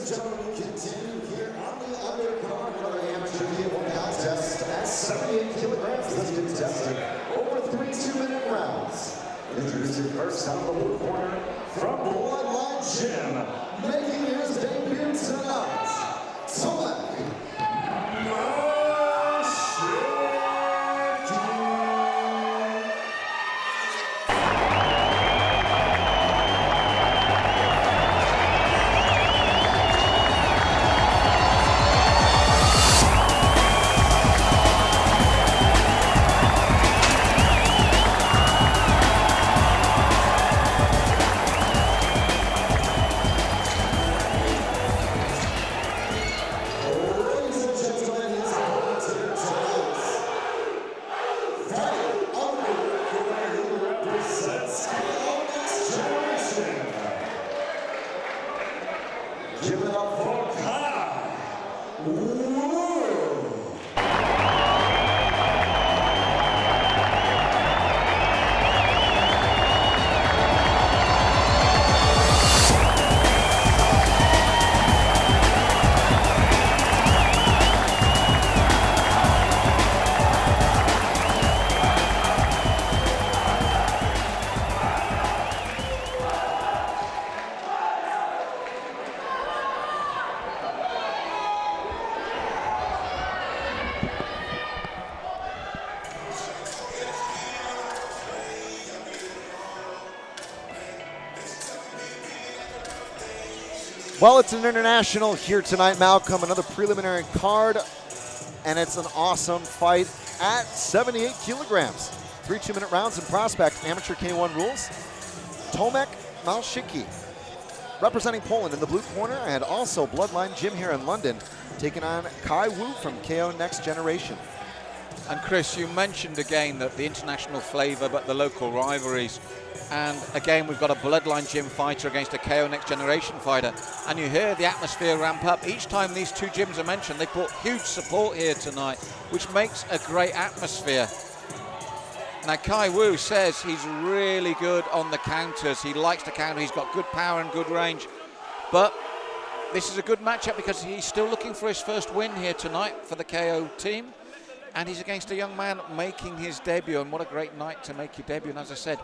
and gentlemen, we continue here on the undercard of the amateur K1 contest at 78 kilograms. Let's get tested over 3 2-minute rounds. Introducing first out of the blue corner from Bloodline Gym, making his debut tonight, Tomek. Give it up for Kai. Well, it's an international here tonight, Malcolm. Another preliminary card, and it's an awesome fight at 78 kilograms. 3 2-minute rounds in prospect, amateur K1 rules. Tomek MALSZYCKI, representing Poland in the blue corner, and also Bloodline Gym here in London, taking on Kai Wu from KO Next Generation. And Chris, you mentioned again that the international flavor, but the local rivalries. And again, we've got a Bloodline Gym fighter against a KO Next Generation fighter. And you hear the atmosphere ramp up. Each time these two gyms are mentioned, they brought huge support here tonight, which makes a great atmosphere. Now, Kai Wu says he's really good on the counters. He likes to counter. He's got good power and good range. But this is a good matchup because he's still looking for his first win here tonight for the KO team. And he's against a young man making his debut. And what a great night to make your debut. And as I said,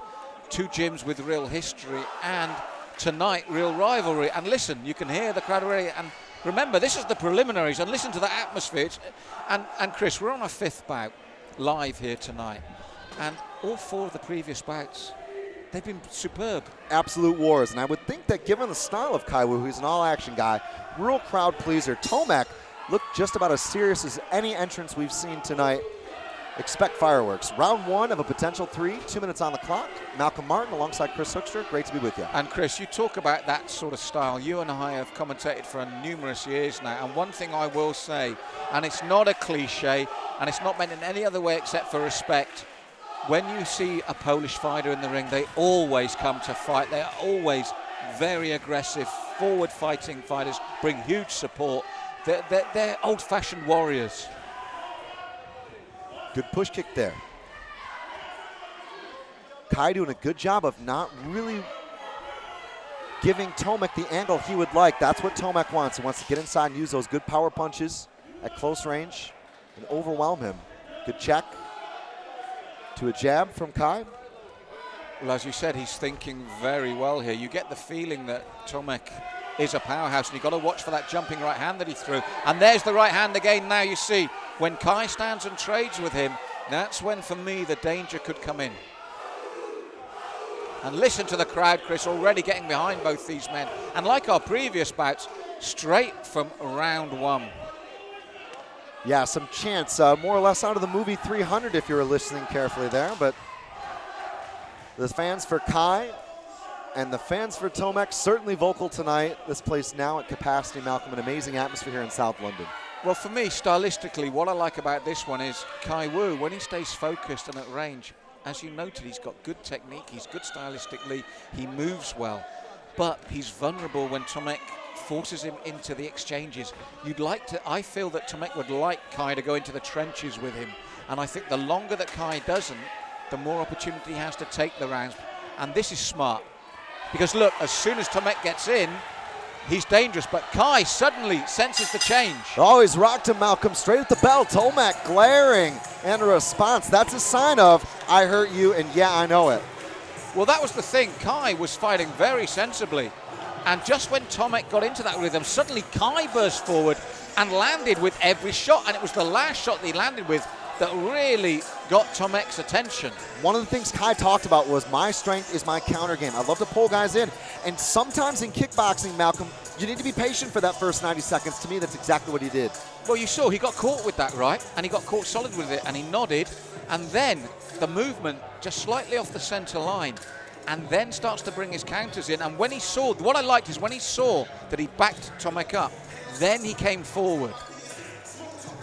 two gyms with real history, and tonight real rivalry. And listen, you can hear the crowd already. And remember, this is the preliminaries, and listen to the atmosphere. And Chris, we're on our 5th bout live here tonight, and all 4 of the previous bouts, they've been superb. Absolute wars, and I would think that given the style of Kai Wu, who's an all-action guy, real crowd pleaser, Tomek looked just about as serious as any entrance we've seen tonight. Expect fireworks. Round 1 of a potential 3, 2 minutes on the clock. Malcolm Martin alongside Chris Hoekstra. Great to be with you. And Chris, you talk about that sort of style. You and I have commentated for numerous years now. And one thing I will say, and it's not a cliche, and it's not meant in any other way except for respect, when you see a Polish fighter in the ring, they always come to fight. They're always very aggressive, forward-fighting fighters, bring huge support. They're old-fashioned warriors. Good push kick there. Kai doing a good job of not really giving Tomek the angle he would like. That's what Tomek wants. He wants to get inside and use those good power punches at close range and overwhelm him. Good check to a jab from Kai. Well, as you said, he's thinking very well here. You get the feeling that Tomek is a powerhouse, and you've got to watch for that jumping right hand that he threw. And there's the right hand again. Now you see, when Kai stands and trades with him, that's when, for me, the danger could come in. And listen to the crowd, Chris, already getting behind both these men. And like our previous bouts, straight from round 1. Yeah, some chants, more or less out of the movie 300 if you were listening carefully there. But the fans for Kai and the fans for Tomek certainly vocal tonight. This place now at capacity, Malcolm, an amazing atmosphere here in South London. Well, for me, stylistically, what I like about this one is Kai Wu, when he stays focused and at range, as you noted, he's got good technique, he's good stylistically, he moves well, but he's vulnerable when Tomek forces him into the exchanges. I feel that Tomek would like Kai to go into the trenches with him, and I think the longer that Kai doesn't, the more opportunity he has to take the rounds, and this is smart. Because look, as soon as Tomek gets in, he's dangerous, but Kai suddenly senses the change. Oh, he's rocked him, Malcolm, straight at the bell. Tomek glaring, and a response. That's a sign of, I hurt you, and yeah, I know it. Well, that was the thing. Kai was fighting very sensibly. And just when Tomek got into that rhythm, suddenly Kai burst forward and landed with every shot. And it was the last shot that he landed with that really got Tomek's attention. One of the things Kai talked about was my strength is my counter game. I love to pull guys in. And sometimes in kickboxing, Malcolm, you need to be patient for that first 90 seconds. To me, that's exactly what he did. Well, you saw he got caught with that, right? And he got caught solid with it, and he nodded. And then the movement just slightly off the center line, and then starts to bring his counters in. And when he saw, what I liked is when he saw that he backed Tomek up, then he came forward.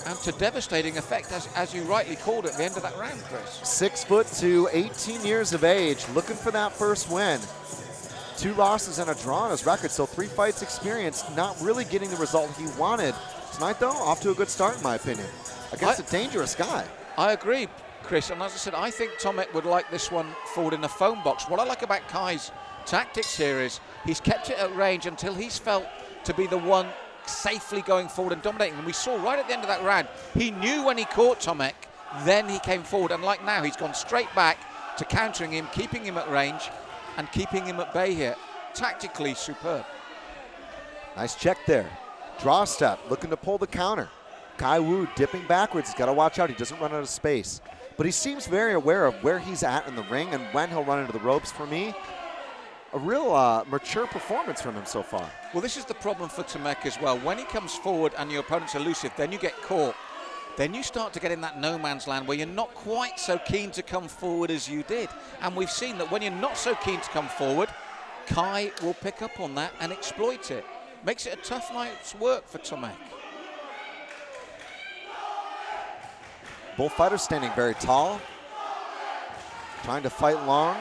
And to devastating effect, as you rightly called it, at the end of that round, Chris. 6'2", 18 years of age, looking for that first win. 2 losses and a draw on his record, so 3 fights experience, not really getting the result he wanted. Tonight, though, off to a good start, in my opinion, against a dangerous guy. I agree, Chris, and as I said, I think Tomek would like this one forward in a phone box. What I like about Kai's tactics here is he's kept it at range until he's felt to be the one safely going forward and dominating. And we saw right at the end of that round, he knew when he caught Tomek, then he came forward. And like now, he's gone straight back to countering him, keeping him at range, and keeping him at bay here. Tactically superb. Nice check there. Draw step, looking to pull the counter. Kai Wu dipping backwards. He's got to watch out. He doesn't run out of space. But he seems very aware of where he's at in the ring and when he'll run into the ropes. For me, a real mature performance from him so far. Well, this is the problem for Tomek as well. When he comes forward and your opponent's elusive, then you get caught. Then you start to get in that no man's land where you're not quite so keen to come forward as you did. And we've seen that when you're not so keen to come forward, Kai will pick up on that and exploit it. Makes it a tough night's work for Tomek. Bullfighter standing very tall, trying to fight long.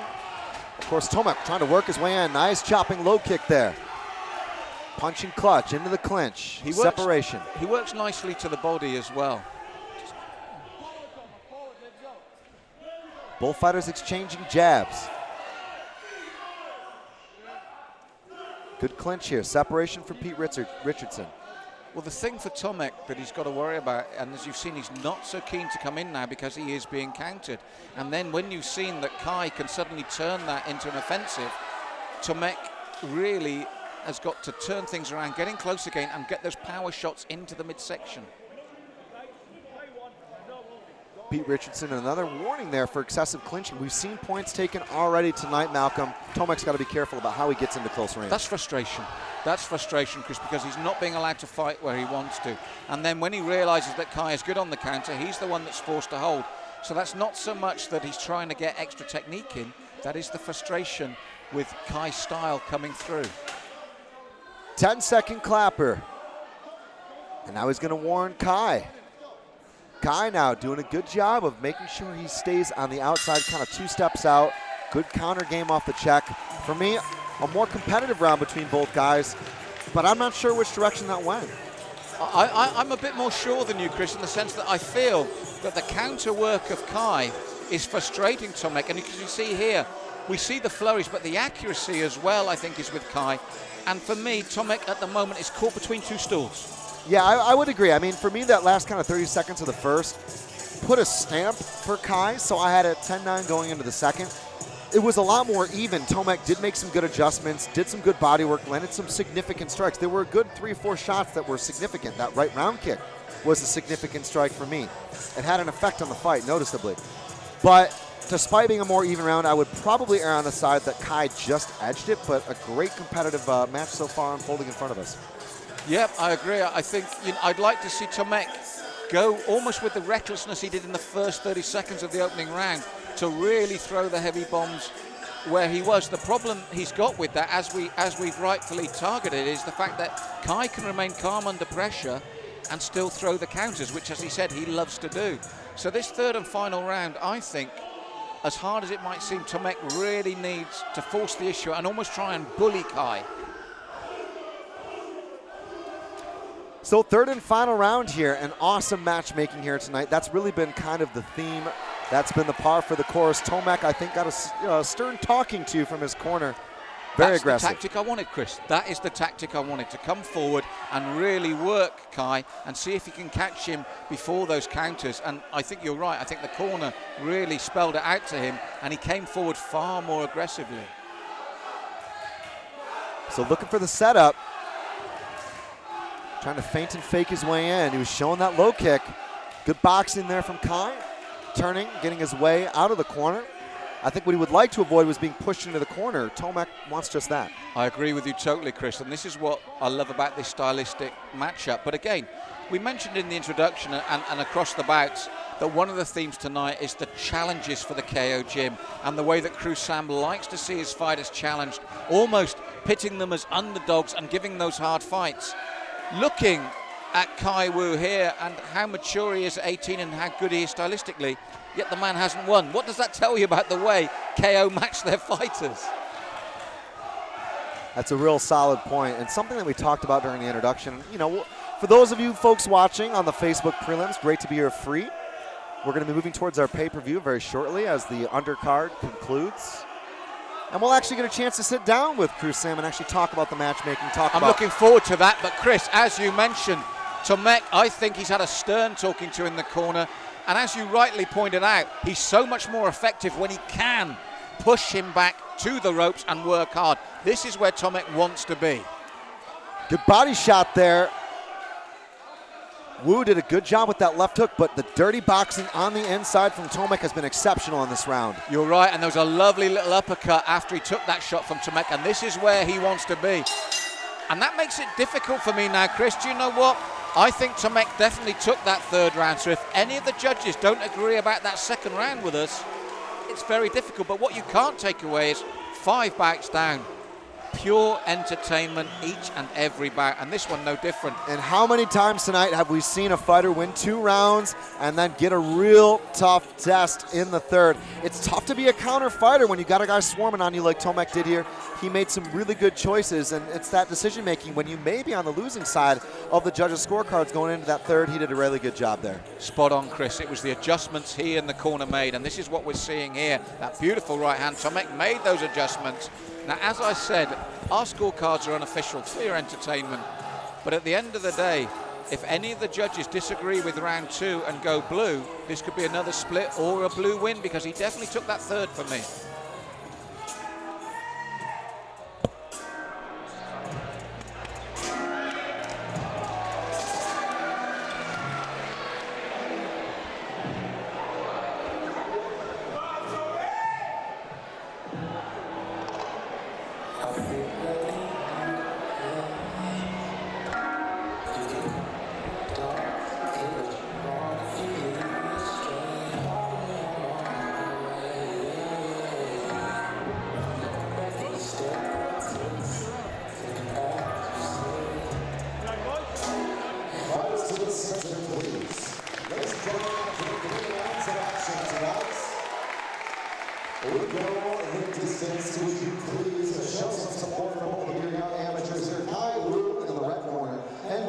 Of course, Tomek trying to work his way in. Nice chopping low kick there. Punching clutch into the clinch. Separation. He works nicely to the body as well. Bullfighters exchanging jabs. Good clinch here. Separation for Pete Richardson. Well, the thing for Tomek that he's got to worry about, and as you've seen, he's not so keen to come in now because he is being countered. And then when you've seen that Kai can suddenly turn that into an offensive, Tomek really has got to turn things around, get in close again, and get those power shots into the midsection. Pete Richardson, another warning there for excessive clinching. We've seen points taken already tonight, Malcolm. Tomek's got to be careful about how he gets into close range. That's frustration. That's frustration, Chris, because he's not being allowed to fight where he wants to. And then when he realizes that Kai is good on the counter, he's the one that's forced to hold. So that's not so much that he's trying to get extra technique in. That is the frustration with Kai's style coming through. 10-second clapper. And now he's going to warn Kai. Kai now doing a good job of making sure he stays on the outside, kind of 2 steps out. Good counter game off the check. For me, a more competitive round between both guys, but I'm not sure which direction that went. I'm a bit more sure than you, Chris, in the sense that I feel that the counter work of Kai is frustrating Tomek. And as you see here, we see the flourish, but the accuracy as well, I think, is with Kai. And for me, Tomek at the moment is caught between 2 stools. Yeah, I would agree. I mean, for me, that last kind of 30 seconds of the first put a stamp for Kai, so I had a 10-9 going into the second. It was a lot more even. Tomek did make some good adjustments, did some good body work, landed some significant strikes. There were a good 3 or 4 shots that were significant. That right round kick was a significant strike for me. It had an effect on the fight, noticeably. But despite being a more even round, I would probably err on the side that Kai just edged it, but a great competitive match so far unfolding in front of us. Yep, I agree. I think I'd like to see Tomek go almost with the recklessness he did in the first 30 seconds of the opening round to really throw the heavy bombs where he was. The problem he's got with that, as we've rightfully targeted, is the fact that Kai can remain calm under pressure and still throw the counters, which, as he said, he loves to do. So this third and final round, I think, as hard as it might seem, Tomek really needs to force the issue and almost try and bully Kai. So third and final round here, an awesome matchmaking here tonight. That's really been kind of the theme. That's been the par for the course. Tomek, I think, got a stern talking to from his corner Very aggressive. That's the tactic I wanted, Chris. That is the tactic I wanted, to come forward and really work Kai and see if he can catch him before those counters. And I think you're right. I think the corner really spelled it out to him, and he came forward far more aggressively. So looking for the setup. Trying to feint and fake his way in. He was showing that low kick. Good boxing there from Kai. Turning, getting his way out of the corner. I think what he would like to avoid was being pushed into the corner. Tomek wants just that. I agree with you totally, Chris, and this is what I love about this stylistic matchup. But again, we mentioned in the introduction and across the bouts that one of the themes tonight is the challenges for the KO gym, and the way that Cruz Sam likes to see his fighters challenged, almost pitting them as underdogs and giving those hard fights. Looking at Kai Wu here and how mature he is at 18 and how good he is stylistically, yet the man hasn't won. What does that tell you about the way KO match their fighters? That's a real solid point, and something that we talked about during the introduction. You know, for those of you folks watching on the Facebook prelims, great to be here free. We're going to be moving towards our pay-per-view very shortly as the undercard concludes. And we'll actually get a chance to sit down with Cruz Sam and actually talk about the matchmaking. I'm looking forward to that, but Chris, as you mentioned, Tomek, I think he's had a stern talking to in the corner. And as you rightly pointed out, he's so much more effective when he can push him back to the ropes and work hard. This is where Tomek wants to be. Good body shot there. Wu did a good job with that left hook, but the dirty boxing on the inside from Tomek has been exceptional in this round. You're right, and there was a lovely little uppercut after he took that shot from Tomek, and this is where he wants to be. And that makes it difficult for me now, Chris. Do you know what? I think Tomek definitely took that third round, so if any of the judges don't agree about that second round with us, it's very difficult. But what you can't take away is 5 bouts down. Pure entertainment each and every bout, and this one no different. And how many times tonight have we seen a fighter win 2 rounds and then get a real tough test in the third? It's tough to be a counter fighter when you got a guy swarming on you like Tomek did here. He made some really good choices, and it's that decision making when you may be on the losing side of the judges' scorecards going into that third. He did a really good job there. Spot on, Chris. It was the adjustments he and the corner made, and this is what we're seeing here. That beautiful right hand. Tomek made those adjustments. Now, as I said, our scorecards are unofficial for your entertainment. But at the end of the day, if any of the judges disagree with round 2 and go blue, this could be another split or a blue win, because he definitely took that third for me.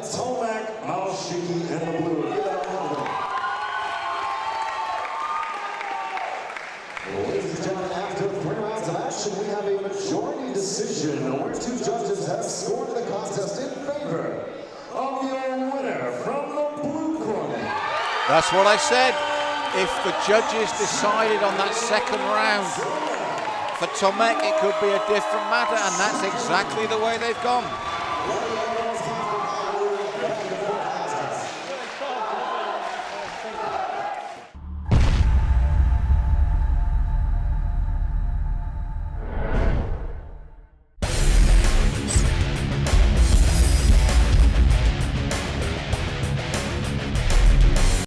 Tomek, MALSZYCKI in the blue. Give it up for them. Ladies and gentlemen, after 3 rounds of action, we have a majority decision where 2 judges have scored the contest in favor of your winner from the blue corner. That's what I said. If the judges decided on that second round for Tomek, it could be a different matter, and that's exactly the way they've gone.